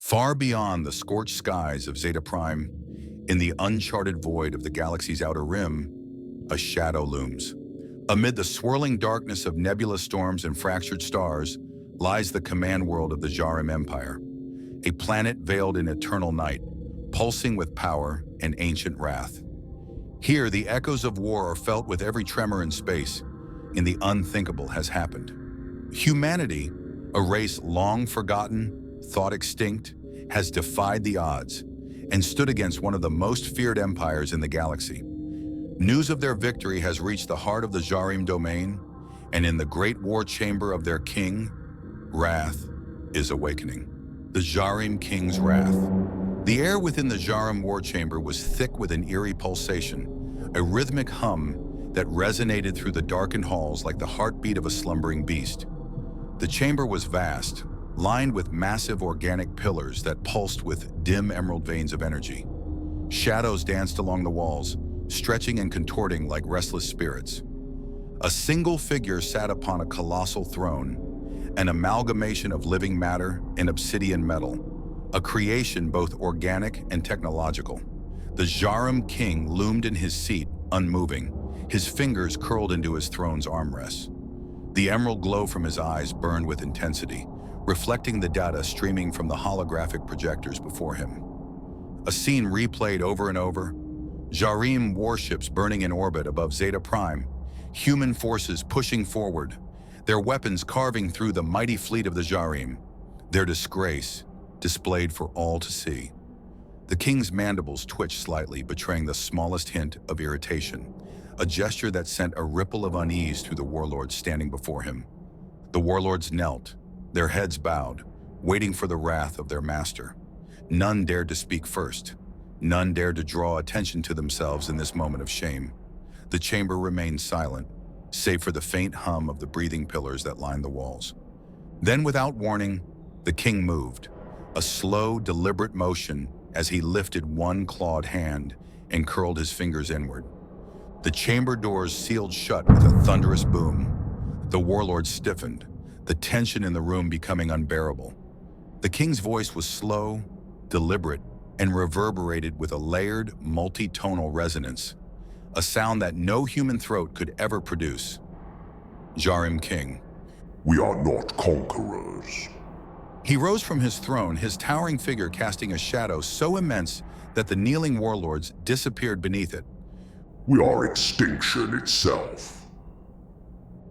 Far beyond the scorched skies of Zeta Prime, in the uncharted void of the galaxy's outer rim, a shadow looms. Amid the swirling darkness of nebulous storms and fractured stars lies the command world of the Zhaarim Empire, a planet veiled in eternal night, pulsing with power and ancient wrath. Here, the echoes of war are felt with every tremor in space, and the unthinkable has happened. Humanity, a race long forgotten, thought extinct, has defied the odds and stood against one of the most feared empires in the galaxy. News of their victory has reached the heart of the Zhaarim domain, and in the great war chamber of their king, wrath is awakening. The Zhaarim King's wrath. The air within the Zhaarim war chamber was thick with an eerie pulsation, a rhythmic hum that resonated through the darkened halls like the heartbeat of a slumbering beast. The chamber was vast, lined with massive organic pillars that pulsed with dim emerald veins of energy. Shadows danced along the walls, stretching and contorting like restless spirits. A single figure sat upon a colossal throne, an amalgamation of living matter and obsidian metal, a creation both organic and technological. The Zhaarim King loomed in his seat, unmoving, his fingers curled into his throne's armrests. The emerald glow from his eyes burned with intensity, reflecting the data streaming from the holographic projectors before him. A scene replayed over and over, Zhaarim warships burning in orbit above Zeta Prime, human forces pushing forward, their weapons carving through the mighty fleet of the Zhaarim, their disgrace displayed for all to see. The king's mandibles twitched slightly, betraying the smallest hint of irritation, a gesture that sent a ripple of unease through the warlords standing before him. The warlords knelt, their heads bowed, waiting for the wrath of their master. None dared to speak first. None dared to draw attention to themselves in this moment of shame. The chamber remained silent, save for the faint hum of the breathing pillars that lined the walls. Then, without warning, the king moved, a slow, deliberate motion as he lifted one clawed hand and curled his fingers inward. The chamber doors sealed shut with a thunderous boom. The warlords stiffened, the tension in the room becoming unbearable. The king's voice was slow, deliberate, and reverberated with a layered, multi-tonal resonance, a sound that no human throat could ever produce. Zhaarim King. We are not conquerors. He rose from his throne, his towering figure casting a shadow so immense that the kneeling warlords disappeared beneath it. We are extinction itself.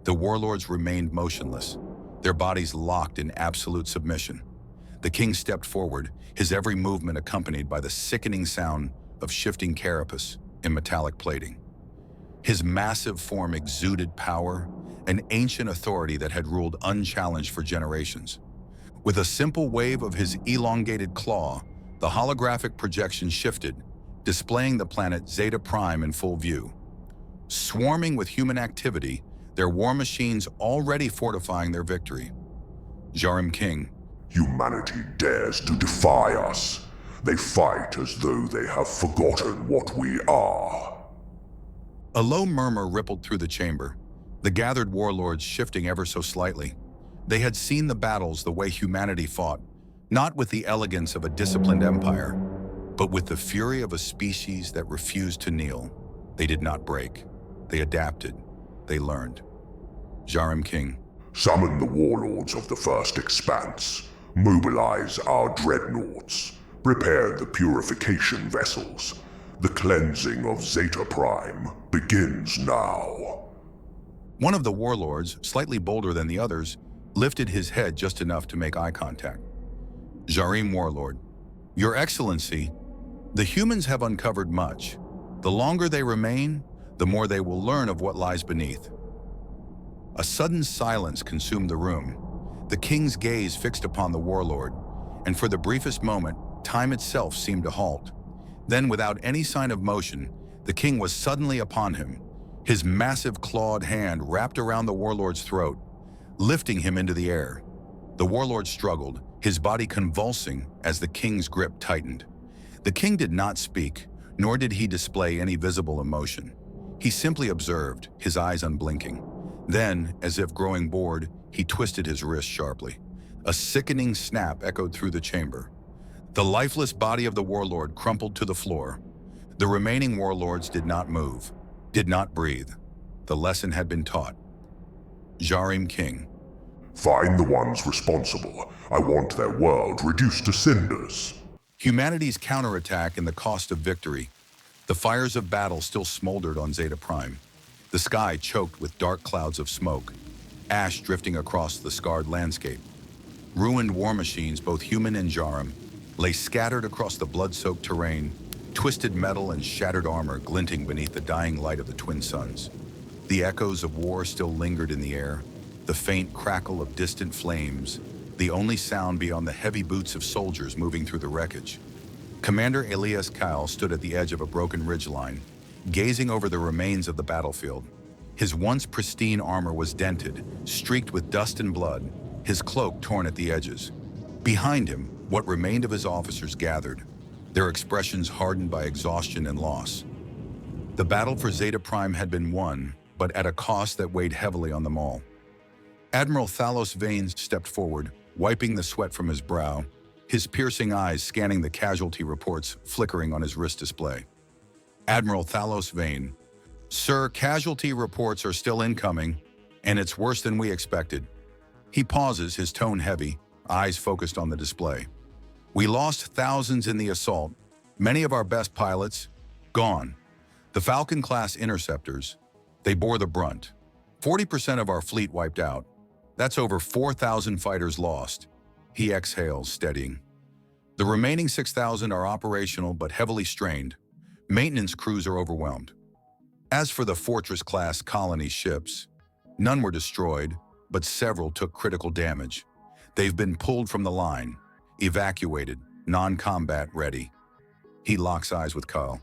The warlords remained motionless, their bodies locked in absolute submission. The king stepped forward, his every movement accompanied by the sickening sound of shifting carapace in metallic plating. His massive form exuded power, an ancient authority that had ruled unchallenged for generations. With a simple wave of his elongated claw, the holographic projection shifted, displaying the planet Zeta Prime in full view. Swarming with human activity, their war machines already fortifying their victory. Zhaarim King. Humanity dares to defy us. They fight as though they have forgotten what we are. A low murmur rippled through the chamber, the gathered warlords shifting ever so slightly. They had seen the battles the way humanity fought, not with the elegance of a disciplined empire, but with the fury of a species that refused to kneel. They did not break. They adapted. They learned. Zhaarim King. Summon the warlords of the First Expanse. Mobilize our dreadnoughts. Prepare the purification vessels. The cleansing of Zeta Prime begins now. One of the warlords, slightly bolder than the others, lifted his head just enough to make eye contact. Zhaarim Warlord. Your Excellency, the humans have uncovered much. The longer they remain, the more they will learn of what lies beneath. A sudden silence consumed the room. The king's gaze fixed upon the warlord, and for the briefest moment, time itself seemed to halt. Then, without any sign of motion, the king was suddenly upon him, his massive clawed hand wrapped around the warlord's throat, lifting him into the air. The warlord struggled, his body convulsing as the king's grip tightened. The king did not speak, nor did he display any visible emotion. He simply observed, his eyes unblinking. Then, as if growing bored, he twisted his wrist sharply. A sickening snap echoed through the chamber. The lifeless body of the warlord crumpled to the floor. The remaining warlords did not move, did not breathe. The lesson had been taught. Zhaarim King. Find the ones responsible. I want their world reduced to cinders. Humanity's counterattack and the cost of victory. The fires of battle still smoldered on Zeta Prime. The sky choked with dark clouds of smoke, ash drifting across the scarred landscape. Ruined war machines, both human and Zhaarim, lay scattered across the blood-soaked terrain, twisted metal and shattered armor glinting beneath the dying light of the twin suns. The echoes of war still lingered in the air, the faint crackle of distant flames, the only sound beyond the heavy boots of soldiers moving through the wreckage. Commander Elias Kyle stood at the edge of a broken ridgeline, gazing over the remains of the battlefield. His once pristine armor was dented, streaked with dust and blood, his cloak torn at the edges. Behind him, what remained of his officers gathered, their expressions hardened by exhaustion and loss. The battle for Zeta Prime had been won, but at a cost that weighed heavily on them all. Admiral Thalos Vane stepped forward, wiping the sweat from his brow, his piercing eyes scanning the casualty reports flickering on his wrist display. Admiral Thalos Vane, "Sir, casualty reports are still incoming, and it's worse than we expected." He pauses, his tone heavy, eyes focused on the display. "We lost thousands in the assault, many of our best pilots, gone. The Falcon-class interceptors, they bore the brunt. 40% of our fleet wiped out. That's over 4,000 fighters lost." He exhales, steadying. "The remaining 6,000 are operational but heavily strained. Maintenance crews are overwhelmed. As for the Fortress-class colony ships, none were destroyed, but several took critical damage. They've been pulled from the line, evacuated, non-combat ready." He locks eyes with Kyle.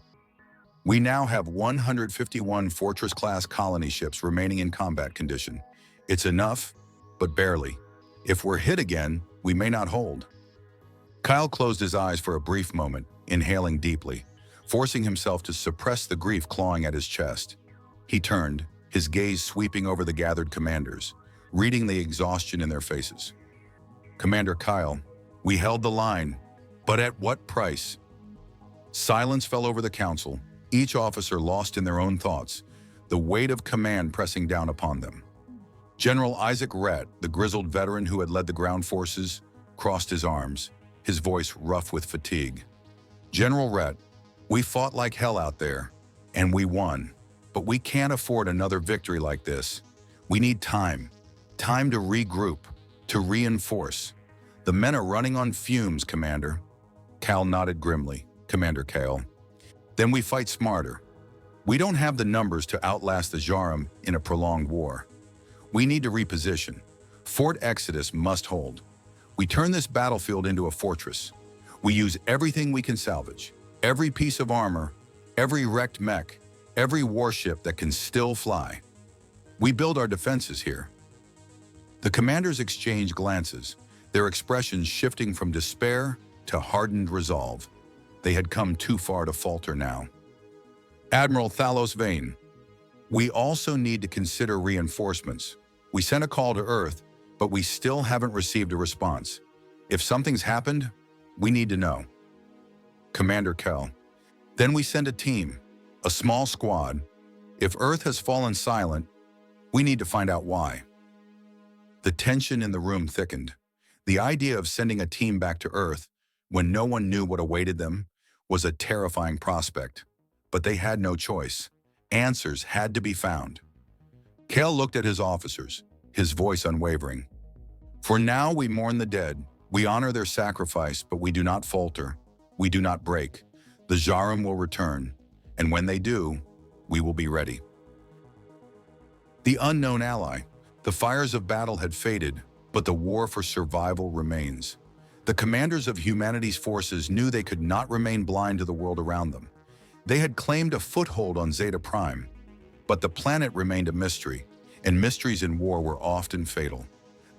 "We now have 151 Fortress-class colony ships remaining in combat condition. It's enough, but barely. If we're hit again, we may not hold." Kyle closed his eyes for a brief moment, inhaling deeply, forcing himself to suppress the grief clawing at his chest. He turned, his gaze sweeping over the gathered commanders, reading the exhaustion in their faces. "Commander Kyle, we held the line, but at what price?" Silence fell over the council, each officer lost in their own thoughts, the weight of command pressing down upon them. General Isaac Rhett, the grizzled veteran who had led the ground forces, crossed his arms, his voice rough with fatigue. "General Rhett, we fought like hell out there, and we won, but we can't afford another victory like this. We need time to regroup, to reinforce. The men are running on fumes, Commander." Cal nodded grimly. "Commander Cal. Then we fight smarter. We don't have the numbers to outlast the Zhaarim in a prolonged war. We need to reposition. Fort Exodus must hold. We turn this battlefield into a fortress. We use everything we can salvage, every piece of armor, every wrecked mech, every warship that can still fly. We build our defenses here." The commanders exchanged glances, their expressions shifting from despair to hardened resolve. They had come too far to falter now. "Admiral Thalos Vane, we also need to consider reinforcements. We sent a call to Earth, but we still haven't received a response. If something's happened, we need to know." Commander Kell, "Then we send a team, a small squad. If Earth has fallen silent, we need to find out why." The tension in the room thickened. The idea of sending a team back to Earth, when no one knew what awaited them, was a terrifying prospect. But they had no choice. Answers had to be found. Kell looked at his officers, his voice unwavering. "For now we mourn the dead. We honor their sacrifice, but we do not falter. We do not break. The Zhaarim will return, and when they do, we will be ready." The unknown ally. The fires of battle had faded, but the war for survival remains. The commanders of humanity's forces knew they could not remain blind to the world around them. They had claimed a foothold on Zeta Prime, but the planet remained a mystery, and mysteries in war were often fatal.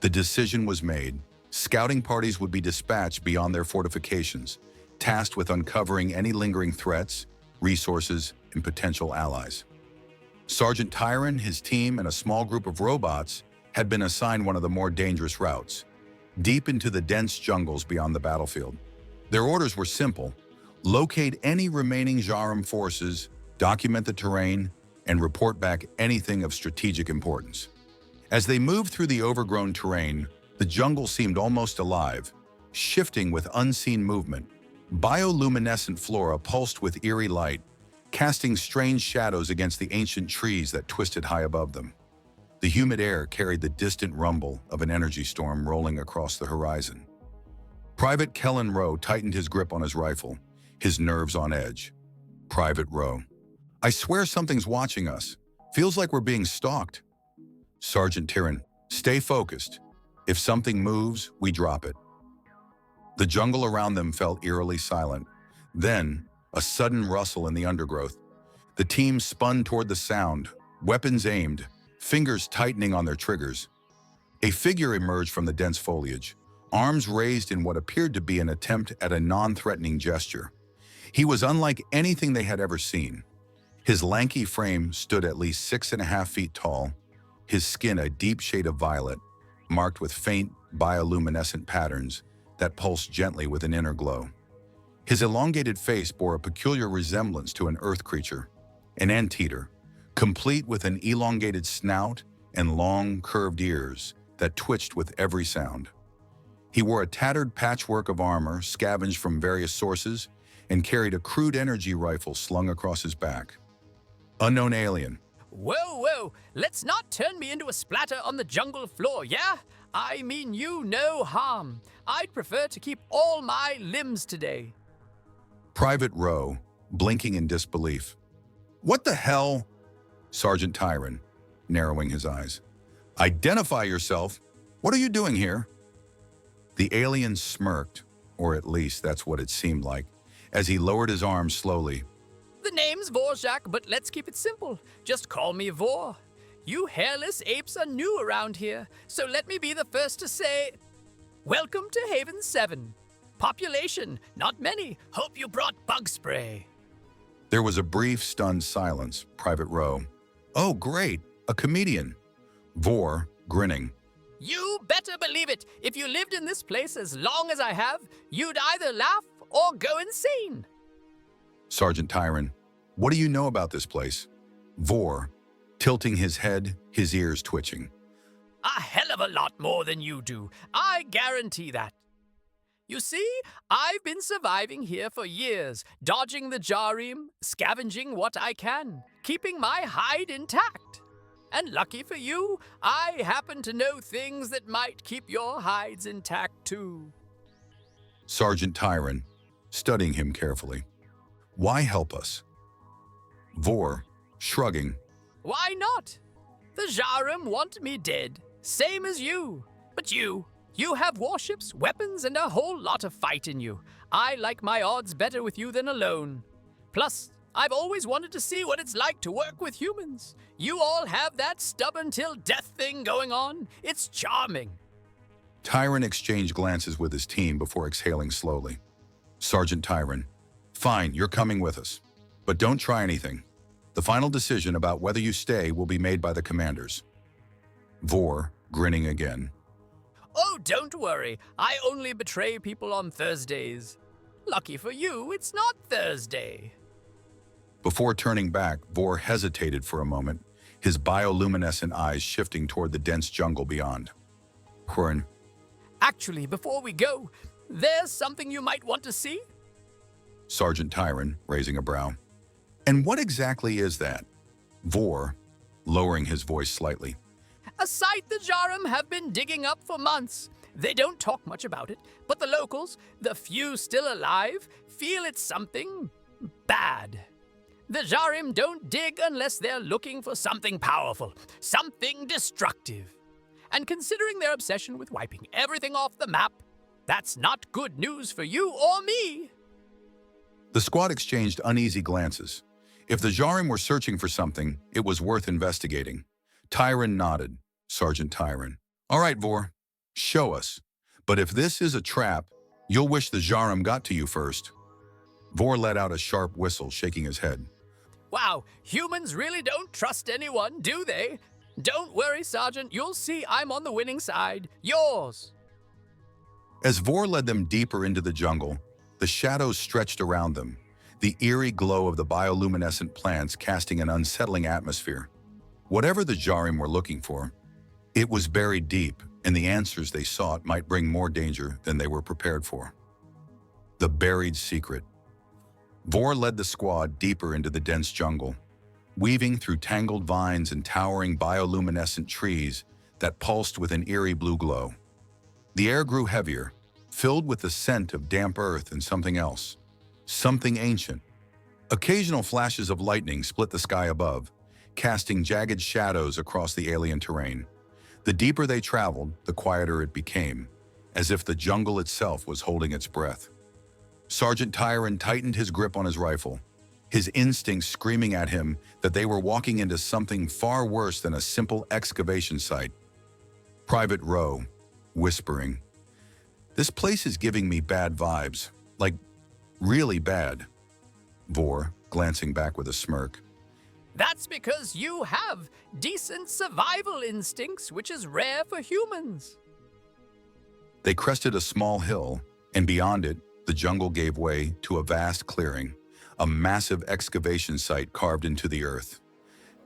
The decision was made. Scouting parties would be dispatched beyond their fortifications, tasked with uncovering any lingering threats, resources, and potential allies. Sergeant Tyron, his team, and a small group of robots had been assigned one of the more dangerous routes, deep into the dense jungles beyond the battlefield. Their orders were simple: locate any remaining Zhaarim forces, document the terrain, and report back anything of strategic importance. As they moved through the overgrown terrain, the jungle seemed almost alive, shifting with unseen movement. Bioluminescent flora pulsed with eerie light, casting strange shadows against the ancient trees that twisted high above them. The humid air carried the distant rumble of an energy storm rolling across the horizon. Private Kellen Rowe tightened his grip on his rifle, his nerves on edge. Private Rowe. I swear something's watching us. Feels like we're being stalked. Sergeant Tyrion, stay focused. If something moves, we drop it. The jungle around them felt eerily silent. Then, a sudden rustle in the undergrowth. The team spun toward the sound, weapons aimed, fingers tightening on their triggers. A figure emerged from the dense foliage, arms raised in what appeared to be an attempt at a non-threatening gesture. He was unlike anything they had ever seen. His lanky frame stood at least 6.5 feet tall, his skin a deep shade of violet, marked with faint, bioluminescent patterns that pulsed gently with an inner glow. His elongated face bore a peculiar resemblance to an earth creature, an anteater, complete with an elongated snout and long, curved ears that twitched with every sound. He wore a tattered patchwork of armor scavenged from various sources and carried a crude energy rifle slung across his back. Unknown alien. Whoa, whoa, let's not turn me into a splatter on the jungle floor, yeah? I mean you no harm. I'd prefer to keep all my limbs today. Private Rowe, blinking in disbelief. What the hell? Sergeant Tyrion, narrowing his eyes. Identify yourself. What are you doing here? The alien smirked, or at least that's what it seemed like, as he lowered his arms slowly. The name's Vorr, but let's keep it simple. Just call me Vorr. You hairless apes are new around here, so let me be the first to say, welcome to Haven 7. Population, not many. Hope you brought bug spray. There was a brief, stunned silence. Private Rowe. Oh, great, a comedian. Vorr, grinning. You better believe it. If you lived in this place as long as I have, you'd either laugh or go insane. Sergeant Tyrion, what do you know about this place? Vorr, tilting his head, his ears twitching. A hell of a lot more than you do. I guarantee that. You see, I've been surviving here for years, dodging the Zhaarim, scavenging what I can, keeping my hide intact. And lucky for you, I happen to know things that might keep your hides intact too. Sergeant Tyrion, studying him carefully. Why help us? Vorr, shrugging. Why not? The Zhaarim want me dead, same as you. But you have warships, weapons, and a whole lot of fight in you. I like my odds better with you than alone. Plus, I've always wanted to see what it's like to work with humans. You all have that stubborn till death thing going on. It's charming. Tyrion exchanged glances with his team before exhaling slowly. Sergeant Tyrion, fine, you're coming with us. But don't try anything. The final decision about whether you stay will be made by the commanders. Vorr, grinning again. Oh, don't worry. I only betray people on Thursdays. Lucky for you, it's not Thursday. Before turning back, Vorr hesitated for a moment, his bioluminescent eyes shifting toward the dense jungle beyond. Quern. Actually, before we go, there's something you might want to see. Sergeant Tyrion, raising a brow. And what exactly is that? Vorr, lowering his voice slightly. A site the Zhaarim have been digging up for months. They don't talk much about it, but the locals, the few still alive, feel it's something bad. The Zhaarim don't dig unless they're looking for something powerful, something destructive. And considering their obsession with wiping everything off the map, that's not good news for you or me. The squad exchanged uneasy glances. If the Zhaarim were searching for something, it was worth investigating. Tyrion nodded. Sergeant Tyrion. All right, Vorr, show us. But if this is a trap, you'll wish the Zhaarim got to you first. Vorr let out a sharp whistle, shaking his head. Wow, humans really don't trust anyone, do they? Don't worry, Sergeant, you'll see I'm on the winning side. Yours. As Vorr led them deeper into the jungle, The shadows stretched around them, the eerie glow of the bioluminescent plants casting an unsettling atmosphere. Whatever the Zhaarim were looking for, it was buried deep, and the answers they sought might bring more danger than they were prepared for. The buried secret. Vorr led the squad deeper into the dense jungle, weaving through tangled vines and towering bioluminescent trees that pulsed with an eerie blue glow. The air grew heavier, filled with the scent of damp earth and something else, something ancient. Occasional flashes of lightning split the sky above, casting jagged shadows across the alien terrain. The deeper they traveled, the quieter it became, as if the jungle itself was holding its breath. Sergeant Tyron tightened his grip on his rifle, his instincts screaming at him that they were walking into something far worse than a simple excavation site. Private Rowe, whispering, "This place is giving me bad vibes, like really bad." Vorr, glancing back with a smirk, That's because you have decent survival instincts, which is rare for humans. They crested a small hill, and beyond it, the jungle gave way to a vast clearing, a massive excavation site carved into the earth.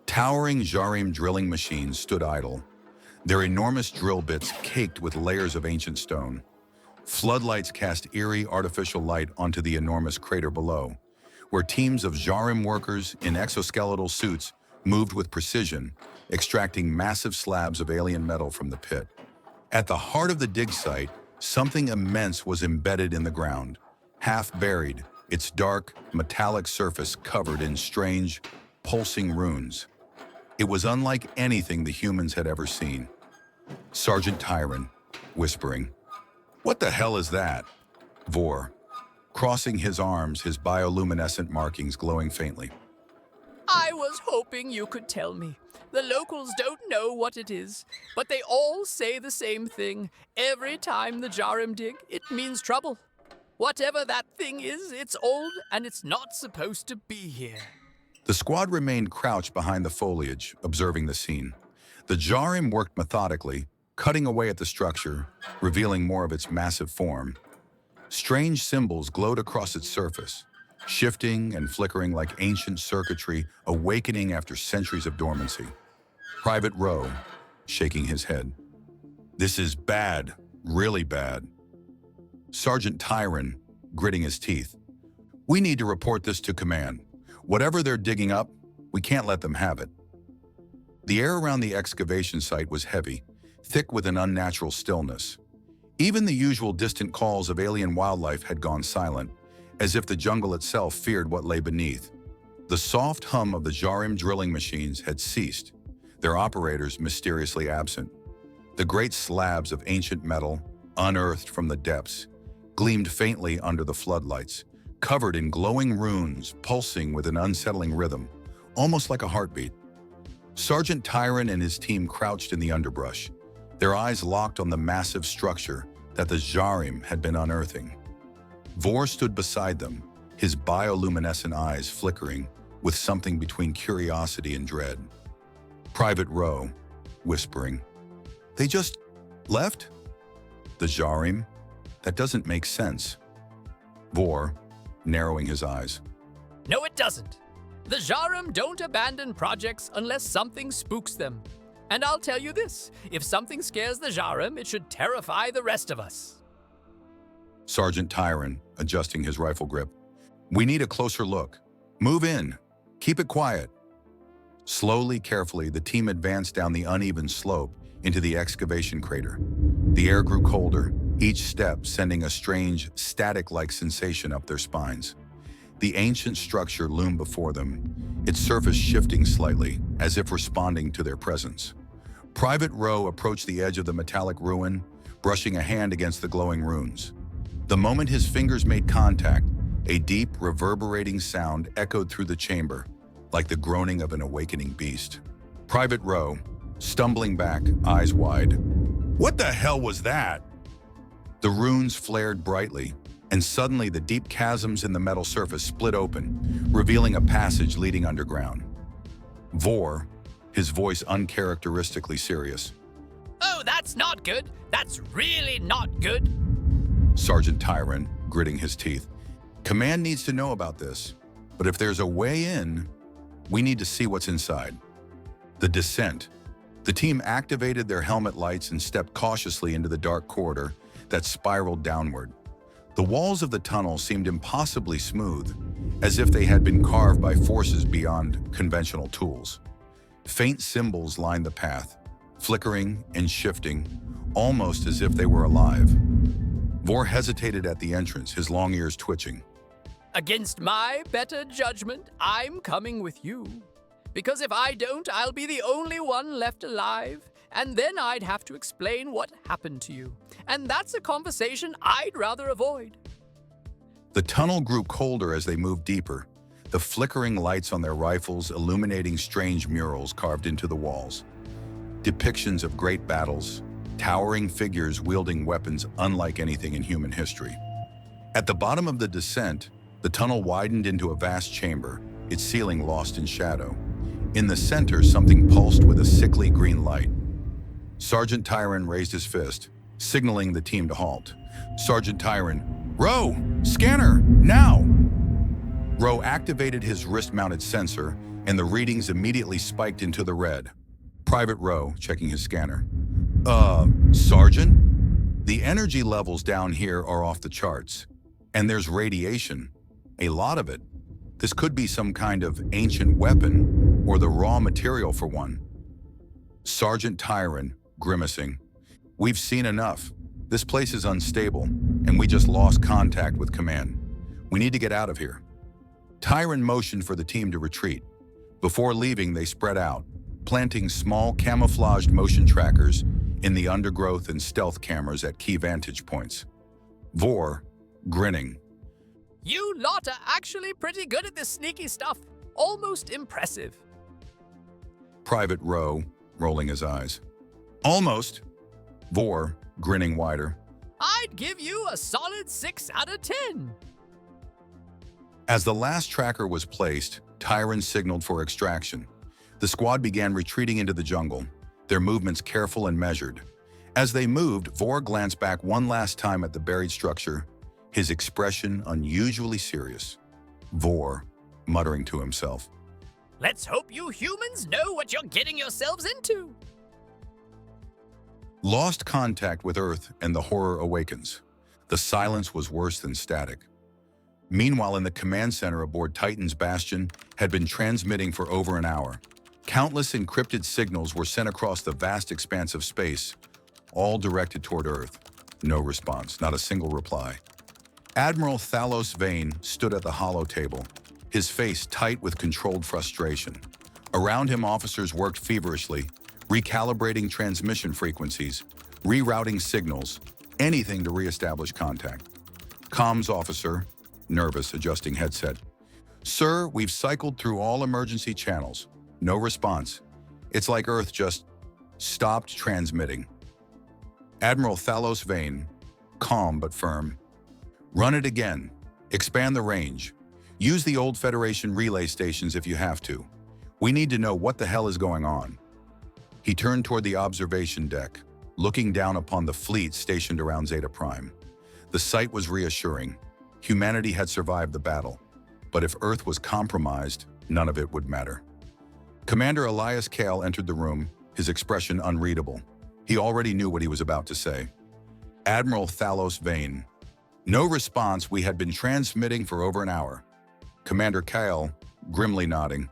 Towering Zhaarim drilling machines stood idle, their enormous drill bits caked with layers of ancient stone. Floodlights cast eerie artificial light onto the enormous crater below, where teams of Zhaarim workers in exoskeletal suits moved with precision, extracting massive slabs of alien metal from the pit. At the heart of the dig site, something immense was embedded in the ground, half buried, its dark, metallic surface covered in strange, pulsing runes. It was unlike anything the humans had ever seen. Sergeant Tyron, whispering, "What the hell is that?" Vorr, crossing his arms, his bioluminescent markings glowing faintly. I was hoping you could tell me. The locals don't know what it is, but they all say the same thing. Every time the Zhaarim dig, it means trouble. Whatever that thing is, it's old and it's not supposed to be here. The squad remained crouched behind the foliage, observing the scene. The Zhaarim worked methodically, cutting away at the structure, revealing more of its massive form. Strange symbols glowed across its surface, shifting and flickering like ancient circuitry awakening after centuries of dormancy. Private Rowe, shaking his head. "This is bad, really bad." Sergeant Tyron, gritting his teeth. "We need to report this to command. Whatever they're digging up, we can't let them have it." The air around the excavation site was heavy, thick with an unnatural stillness. Even the usual distant calls of alien wildlife had gone silent, as if the jungle itself feared what lay beneath. The soft hum of the Zhaarim drilling machines had ceased, their operators mysteriously absent. The great slabs of ancient metal, unearthed from the depths, gleamed faintly under the floodlights, covered in glowing runes, pulsing with an unsettling rhythm, almost like a heartbeat. Sergeant Tyron and his team crouched in the underbrush, their eyes locked on the massive structure that the Zhaarim had been unearthing. Vorr stood beside them, his bioluminescent eyes flickering with something between curiosity and dread. Private Rowe, whispering, "They just left? The Zhaarim? That doesn't make sense." Vorr, narrowing his eyes. No, it doesn't. The Zhaarim don't abandon projects unless something spooks them. And I'll tell you this, if something scares the Zhaarim, it should terrify the rest of us. Sergeant Tyron, adjusting his rifle grip. "We need a closer look. Move in. Keep it quiet." Slowly, carefully, the team advanced down the uneven slope into the excavation crater. The air grew colder, each step sending a strange, static-like sensation up their spines. The ancient structure loomed before them, its surface shifting slightly, as if responding to their presence. Private Rowe approached the edge of the metallic ruin, brushing a hand against the glowing runes. The moment his fingers made contact, a deep, reverberating sound echoed through the chamber, like the groaning of an awakening beast. Private Rowe, stumbling back, eyes wide. "What the hell was that?" The runes flared brightly, and suddenly the deep chasms in the metal surface split open, revealing a passage leading underground. Vorr, his voice uncharacteristically serious. Oh, that's not good. That's really not good. Sergeant Tyron, gritting his teeth. Command needs to know about this, but if there's a way in, we need to see what's inside. The descent. The team activated their helmet lights and stepped cautiously into the dark corridor that spiraled downward. The walls of the tunnel seemed impossibly smooth, as if they had been carved by forces beyond conventional tools. Faint symbols lined the path, flickering and shifting, almost as if they were alive. Vorr hesitated at the entrance, his long ears twitching. Against my better judgment, I'm coming with you. Because if I don't, I'll be the only one left alive, and then I'd have to explain what happened to you. And that's a conversation I'd rather avoid. The tunnel grew colder as they moved deeper, the flickering lights on their rifles illuminating strange murals carved into the walls. Depictions of great battles, towering figures wielding weapons unlike anything in human history. At the bottom of the descent, the tunnel widened into a vast chamber, its ceiling lost in shadow. In the center, something pulsed with a sickly green light. Sergeant Tyron raised his fist, signaling the team to halt. Sergeant Tyron, Rowe, scanner, now! Rowe activated his wrist-mounted sensor, and the readings immediately spiked into the red. Private Rowe, checking his scanner. Sergeant? The energy levels down here are off the charts. And there's radiation. A lot of it. This could be some kind of ancient weapon, or the raw material for one. Sergeant Tyron, grimacing. We've seen enough. This place is unstable, and we just lost contact with command. We need to get out of here. Tyron motioned for the team to retreat. Before leaving, they spread out, planting small camouflaged motion trackers in the undergrowth and stealth cameras at key vantage points. Vorr, grinning. You lot are actually pretty good at this sneaky stuff. Almost impressive. Private Rowe, rolling his eyes. Almost. Vorr, grinning wider. I'd give you a solid 6 out of 10. As the last tracker was placed, Tyron signaled for extraction. The squad began retreating into the jungle, their movements careful and measured. As they moved, Vorr glanced back one last time at the buried structure, his expression unusually serious. Vorr, muttering to himself. Let's hope you humans know what you're getting yourselves into. Lost contact with Earth and the horror awakens. The silence was worse than static. Meanwhile, in the command center aboard Titan's Bastion had been transmitting for over an hour. Countless encrypted signals were sent across the vast expanse of space, all directed toward Earth. No response, not a single reply. Admiral Thalos Vane stood at the holo table, his face tight with controlled frustration. Around him, officers worked feverishly, recalibrating transmission frequencies, rerouting signals, anything to reestablish contact. Comms officer, nervous, adjusting headset. Sir, we've cycled through all emergency channels. No response. It's like Earth just stopped transmitting. Admiral Thalos Vane, calm but firm. Run it again. Expand the range. Use the old Federation relay stations if you have to. We need to know what the hell is going on. He turned toward the observation deck, looking down upon the fleet stationed around Zeta Prime. The sight was reassuring. Humanity had survived the battle, but if Earth was compromised, none of it would matter. Commander Elias Kale entered the room, his expression unreadable. He already knew what he was about to say. Admiral Thalos Vane. No response. We had been transmitting for over an hour. Commander Kale, grimly nodding.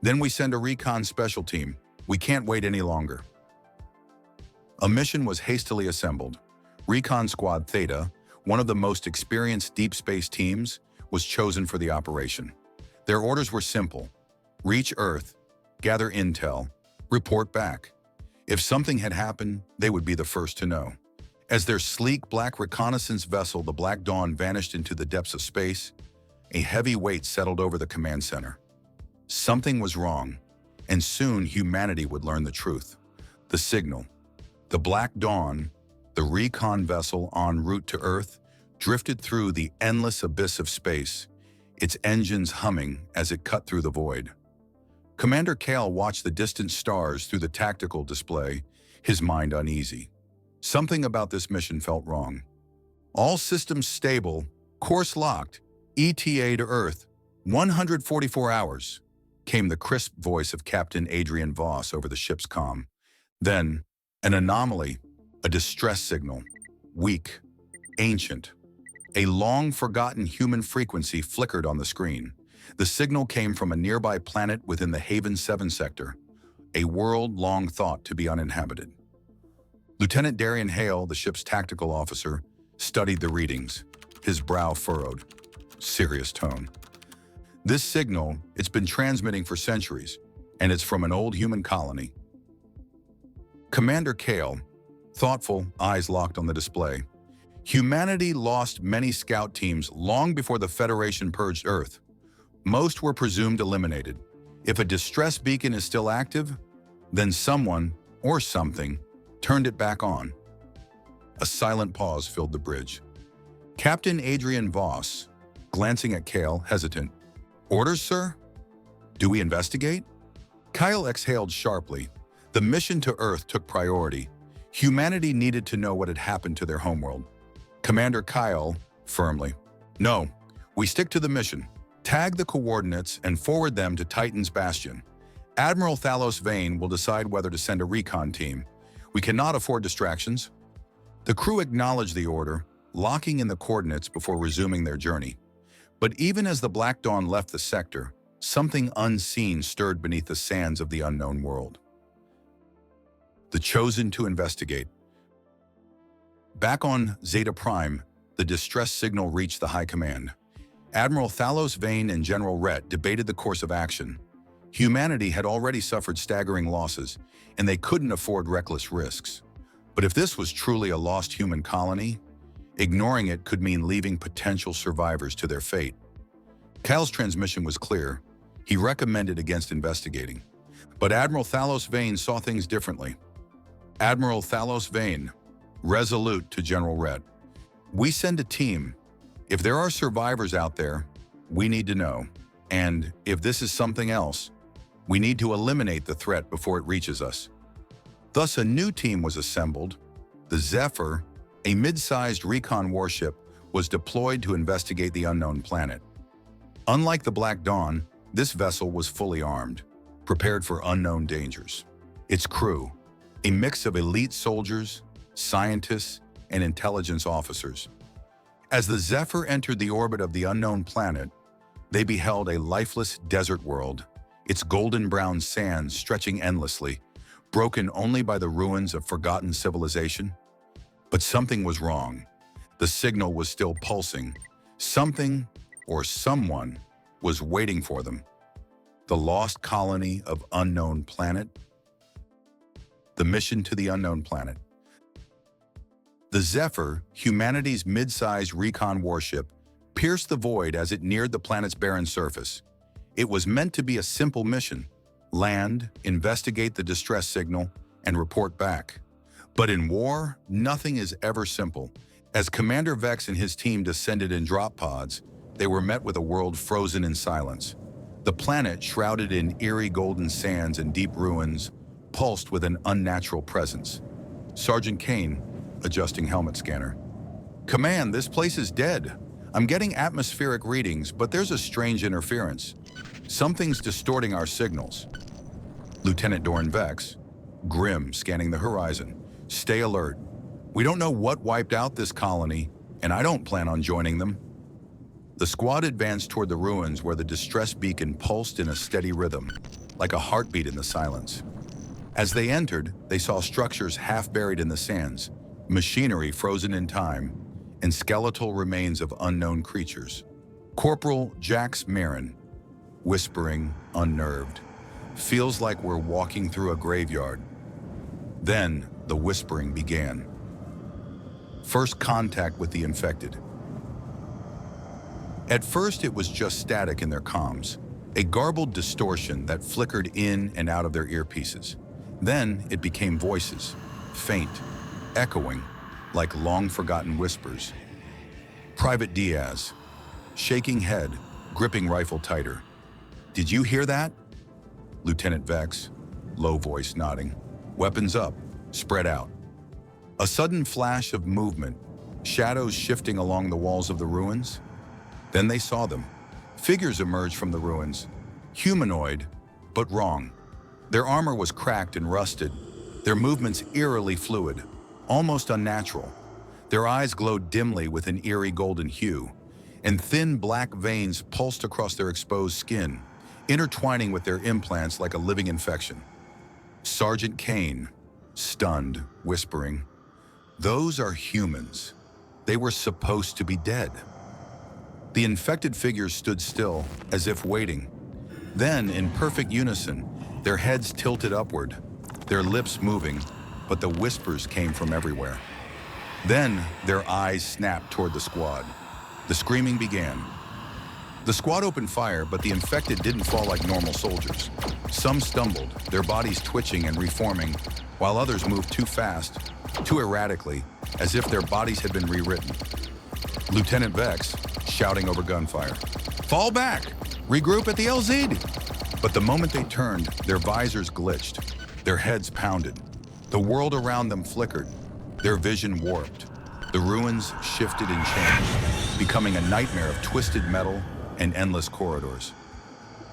Then we send a recon special team. We can't wait any longer. A mission was hastily assembled. Recon Squad Theta, one of the most experienced deep space teams, was chosen for the operation. Their orders were simple. Reach Earth, gather intel, report back. If something had happened, they would be the first to know. As their sleek black reconnaissance vessel, the Black Dawn, vanished into the depths of space, a heavy weight settled over the command center. Something was wrong, and soon humanity would learn the truth. The signal. The Black Dawn, the recon vessel en route to Earth, drifted through the endless abyss of space, its engines humming as it cut through the void. Commander Kale watched the distant stars through the tactical display, his mind uneasy. Something about this mission felt wrong. All systems stable, course locked, ETA to Earth, 144 hours, came the crisp voice of Captain Adrian Voss over the ship's comm. Then, an anomaly, a distress signal, weak, ancient. A long-forgotten human frequency flickered on the screen. The signal came from a nearby planet within the Haven 7 sector, a world long thought to be uninhabited. Lieutenant Darian Hale, the ship's tactical officer, studied the readings, his brow furrowed. Serious tone. This signal, it's been transmitting for centuries, and it's from an old human colony. Commander Kale, thoughtful, eyes locked on the display. Humanity lost many scout teams long before the Federation purged Earth. Most were presumed eliminated. If a distress beacon is still active, then someone, or something, turned it back on. A silent pause filled the bridge. Captain Adrian Voss, glancing at Kale, hesitant. Orders, sir? Do we investigate? Kyle exhaled sharply. The mission to Earth took priority. Humanity needed to know what had happened to their homeworld. Commander Kyle, firmly. No, we stick to the mission. Tag the coordinates and forward them to Titan's Bastion. Admiral Thalos Vane will decide whether to send a recon team. We cannot afford distractions. The crew acknowledged the order, locking in the coordinates before resuming their journey. But even as the Black Dawn left the sector, something unseen stirred beneath the sands of the unknown world. The chosen to investigate. Back on Zeta Prime, the distress signal reached the High Command. Admiral Thalos Vane and General Rhett debated the course of action. Humanity had already suffered staggering losses, and they couldn't afford reckless risks. But if this was truly a lost human colony, ignoring it could mean leaving potential survivors to their fate. Cal's transmission was clear. He recommended against investigating. But Admiral Thalos Vane saw things differently. Admiral Thalos Vane, resolute to General Rhett. We send a team. If there are survivors out there, we need to know. And if this is something else, we need to eliminate the threat before it reaches us. Thus, a new team was assembled. The Zephyr, a mid-sized recon warship, was deployed to investigate the unknown planet. Unlike the Black Dawn, this vessel was fully armed, prepared for unknown dangers. Its crew, a mix of elite soldiers, scientists, and intelligence officers. As the Zephyr entered the orbit of the unknown planet, they beheld a lifeless desert world, its golden-brown sands stretching endlessly, broken only by the ruins of forgotten civilization. But something was wrong. The signal was still pulsing. Something, or someone, was waiting for them. The lost colony of unknown planet. The mission to the unknown planet. The Zephyr, humanity's mid-sized recon warship, pierced the void as it neared the planet's barren surface. It was meant to be a simple mission: land, investigate the distress signal, and report back. But in war, nothing is ever simple. As Commander Vex and his team descended in drop pods, they were met with a world frozen in silence. The planet, shrouded in eerie golden sands and deep ruins, pulsed with an unnatural presence. Sergeant Kane, adjusting helmet scanner. Command, this place is dead. I'm getting atmospheric readings, but there's a strange interference. Something's distorting our signals. Lieutenant Doran Vex, grim, scanning the horizon. Stay alert. We don't know what wiped out this colony, and I don't plan on joining them. The squad advanced toward the ruins where the distress beacon pulsed in a steady rhythm, like a heartbeat in the silence. As they entered, they saw structures half buried in the sands, machinery frozen in time, and skeletal remains of unknown creatures. Corporal Jax Marin, whispering, unnerved. Feels like we're walking through a graveyard. Then the whispering began. First contact with the infected. At first, it was just static in their comms, a garbled distortion that flickered in and out of their earpieces. Then it became voices, faint, echoing, like long-forgotten whispers. Private Diaz, shaking head, gripping rifle tighter. Did you hear that? Lieutenant Vex, low voice nodding. Weapons up, spread out. A sudden flash of movement, shadows shifting along the walls of the ruins. Then they saw them. Figures emerged from the ruins. Humanoid, but wrong. Their armor was cracked and rusted. Their movements eerily fluid, almost unnatural. Their eyes glowed dimly with an eerie golden hue, and thin black veins pulsed across their exposed skin, intertwining with their implants like a living infection. Sergeant Kane, stunned, whispering, "Those are humans. They were supposed to be dead." The infected figures stood still, as if waiting. Then, in perfect unison, their heads tilted upward, their lips moving, but the whispers came from everywhere. Then, their eyes snapped toward the squad. The screaming began. The squad opened fire, but the infected didn't fall like normal soldiers. Some stumbled, their bodies twitching and reforming, while others moved too fast, too erratically, as if their bodies had been rewritten. Lieutenant Vex, shouting over gunfire, "Fall back! Regroup at the LZ!" But the moment they turned, their visors glitched, their heads pounded. The world around them flickered, their vision warped. The ruins shifted and changed, becoming a nightmare of twisted metal and endless corridors.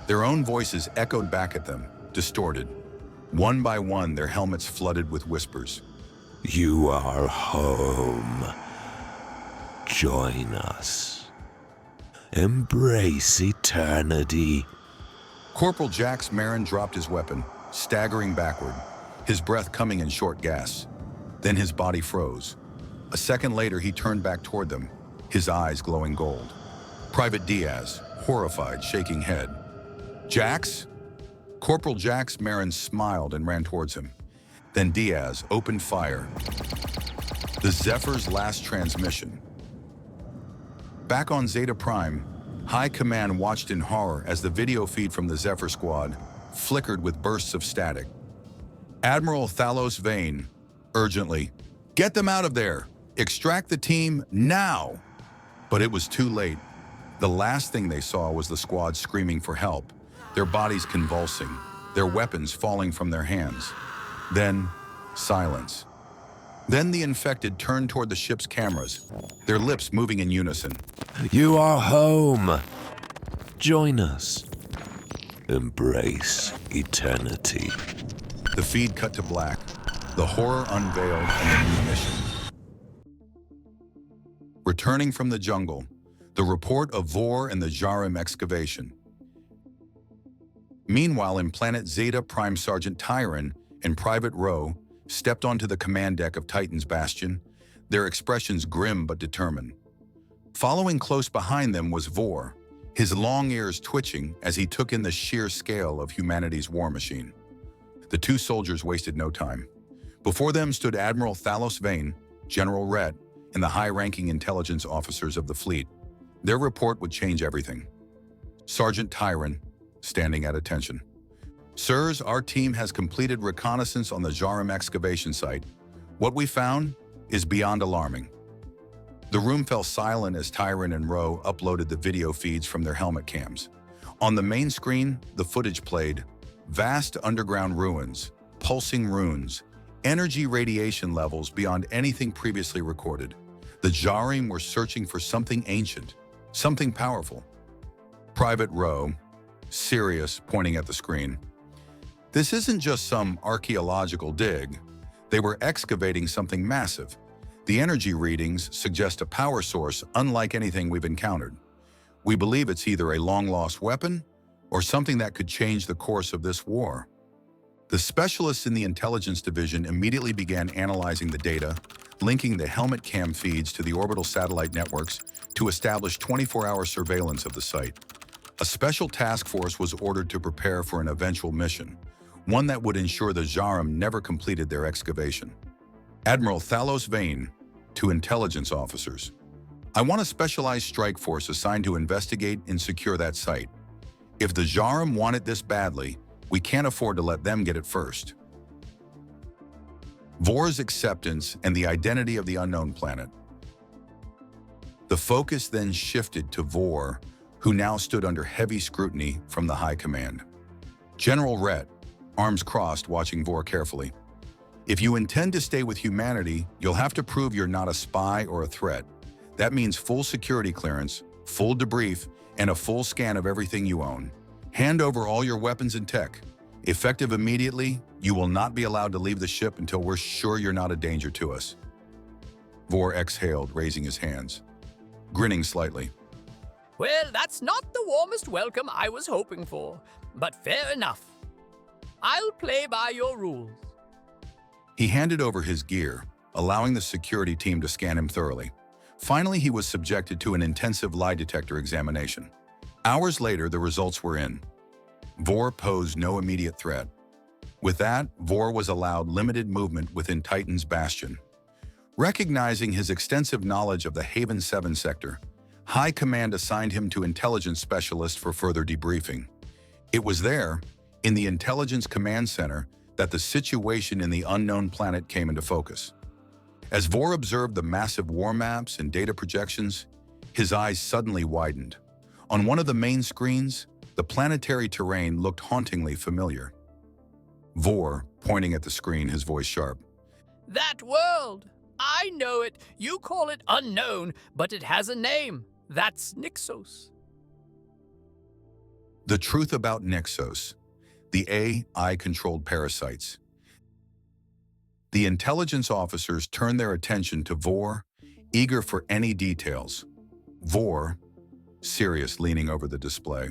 Their own voices echoed back at them, distorted. One by one, their helmets flooded with whispers. "You are home. Join us. Embrace eternity." Corporal Jax Marin dropped his weapon, staggering backward, his breath coming in short gasps. Then his body froze. A second later, he turned back toward them, his eyes glowing gold. Private Diaz, horrified, shaking head. "Jax?" Corporal Jax Marin smiled and ran towards him. Then Diaz opened fire. The Zephyr's last transmission. Back on Zeta Prime, High Command watched in horror as the video feed from the Zephyr squad flickered with bursts of static. Admiral Thalos Vane, urgently, "Get them out of there! Extract the team now!" But it was too late. The last thing they saw was the squad screaming for help, their bodies convulsing, their weapons falling from their hands. Then, silence. Then the infected turned toward the ship's cameras, their lips moving in unison. "You are home. Join us. Embrace eternity." The feed cut to black, the horror unveiled and the new mission. Returning from the jungle, the report of Vorr and the Zhaarim excavation. Meanwhile, in Planet Zeta, Prime Sergeant Tyron and Private Rowe stepped onto the command deck of Titan's Bastion, their expressions grim but determined. Following close behind them was Vorr, his long ears twitching as he took in the sheer scale of humanity's war machine. The two soldiers wasted no time. Before them stood Admiral Thalos Vane, General Rhett, and the high-ranking intelligence officers of the fleet. Their report would change everything. Sergeant Tyron, standing at attention. "Sirs, our team has completed reconnaissance on the Zhaarim excavation site. What we found is beyond alarming." The room fell silent as Tyron and Rowe uploaded the video feeds from their helmet cams. On the main screen, the footage played. Vast underground ruins, pulsing runes, energy radiation levels beyond anything previously recorded. The Zhaarim were searching for something ancient, something powerful. Private Rowe, serious, pointing at the screen. "This isn't just some archaeological dig. They were excavating something massive. The energy readings suggest a power source unlike anything we've encountered. We believe it's either a long-lost weapon or something that could change the course of this war." The specialists in the intelligence division immediately began analyzing the data, linking the helmet cam feeds to the orbital satellite networks to establish 24-hour surveillance of the site. A special task force was ordered to prepare for an eventual mission, one that would ensure the Zhaarim never completed their excavation. Admiral Thalos Vane, to intelligence officers. "I want a specialized strike force assigned to investigate and secure that site. If the Zhaarim want it this badly, we can't afford to let them get it first." Vorr's acceptance and the identity of the unknown planet. The focus then shifted to Vorr, who now stood under heavy scrutiny from the High Command. General Rhett, arms crossed, watching Vorr carefully. "If you intend to stay with humanity, you'll have to prove you're not a spy or a threat. That means full security clearance, full debrief, and a full scan of everything you own. Hand over all your weapons and tech. Effective immediately, you will not be allowed to leave the ship until we're sure you're not a danger to us. Vorr exhaled, raising his hands, grinning slightly. Well, that's not the warmest welcome I was hoping for, but fair enough. I'll play by your rules. He handed over his gear, allowing the security team to scan him thoroughly. Finally, he was subjected to an intensive lie detector examination. Hours later, the results were in. Vorr posed no immediate threat. With that, Vorr was allowed limited movement within Titan's bastion. Recognizing his extensive knowledge of the Haven 7 sector, High Command assigned him to Intelligence Specialist for further debriefing. It was there, in the Intelligence Command Center, that the situation in the unknown planet came into focus. As Vorr observed the massive war maps and data projections, his eyes suddenly widened. On one of the main screens, the planetary terrain looked hauntingly familiar. Vorr, pointing at the screen, his voice sharp. That world! I know it. You call it unknown, but it has a name. That's Nixos. The truth about Nixos, the AI-controlled parasites. The intelligence officers turned their attention to Vorr, eager for any details. Vorr, serious, leaning over the display.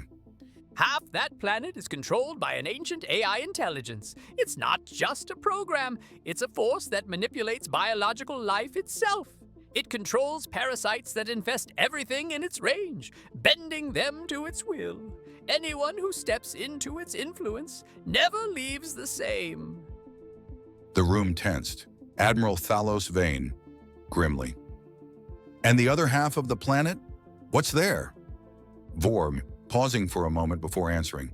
Half that planet is controlled by an ancient AI intelligence. It's not just a program. It's a force that manipulates biological life itself. It controls parasites that infest everything in its range, bending them to its will. Anyone who steps into its influence never leaves the same. The room tensed. Admiral Thalos Vane, grimly. And the other half of the planet? What's there? Vorr, pausing for a moment before answering.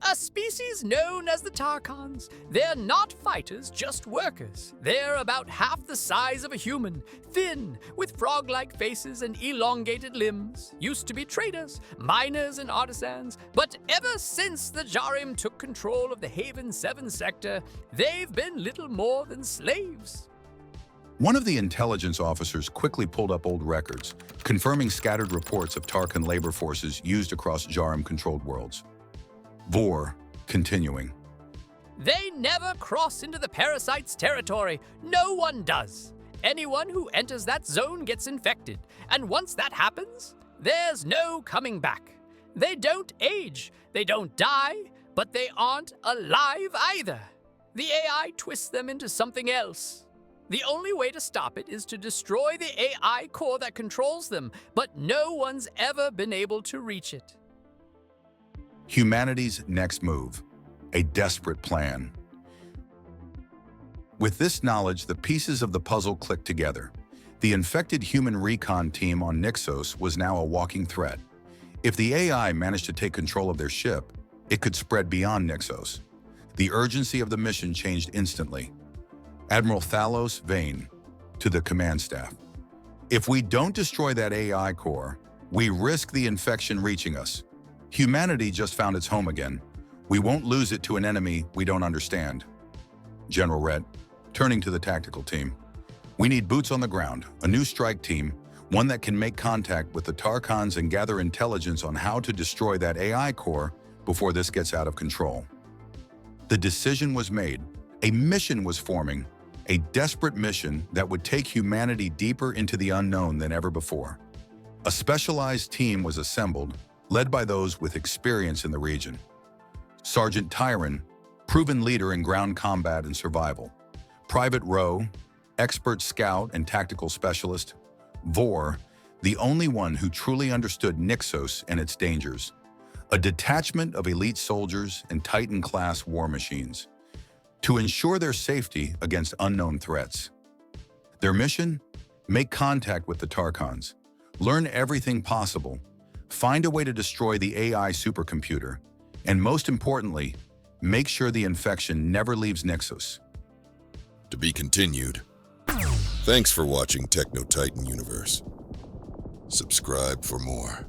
A species known as the Tarchons. They're not fighters, just workers. They're about half the size of a human, thin, with frog-like faces and elongated limbs. Used to be traders, miners, and artisans, but ever since the Zhaarim took control of the Haven 7 sector, they've been little more than slaves. One of the intelligence officers quickly pulled up old records, confirming scattered reports of Tarchan labor forces used across Zhaarim-controlled worlds. Vorr, continuing. They never cross into the parasite's territory. No one does. Anyone who enters that zone gets infected, and once that happens, there's no coming back. They don't age, they don't die, but they aren't alive either. The AI twists them into something else. The only way to stop it is to destroy the AI core that controls them, but no one's ever been able to reach it. Humanity's next move, a desperate plan. With this knowledge, the pieces of the puzzle clicked together. The infected human recon team on Nixos was now a walking threat. If the AI managed to take control of their ship, it could spread beyond Nixos. The urgency of the mission changed instantly. Admiral Thalos Vane, to the command staff. If we don't destroy that AI core, we risk the infection reaching us. Humanity just found its home again. We won't lose it to an enemy we don't understand. General Rhett, turning to the tactical team. We need boots on the ground, a new strike team, one that can make contact with the Tarchons and gather intelligence on how to destroy that AI core before this gets out of control. The decision was made. A mission was forming, a desperate mission that would take humanity deeper into the unknown than ever before. A specialized team was assembled, led by those with experience in the region. Sergeant Tyron, proven leader in ground combat and survival. Private Rowe, expert scout and tactical specialist. Vorr, the only one who truly understood Nixos and its dangers. A detachment of elite soldiers and Titan-class war machines to ensure their safety against unknown threats. Their mission? Make contact with the Tarchons. Learn everything possible. Find a way to destroy the AI supercomputer. And most importantly, make sure the infection never leaves Nixos. To be continued. Thanks for watching Techno Titan Universe. Subscribe for more.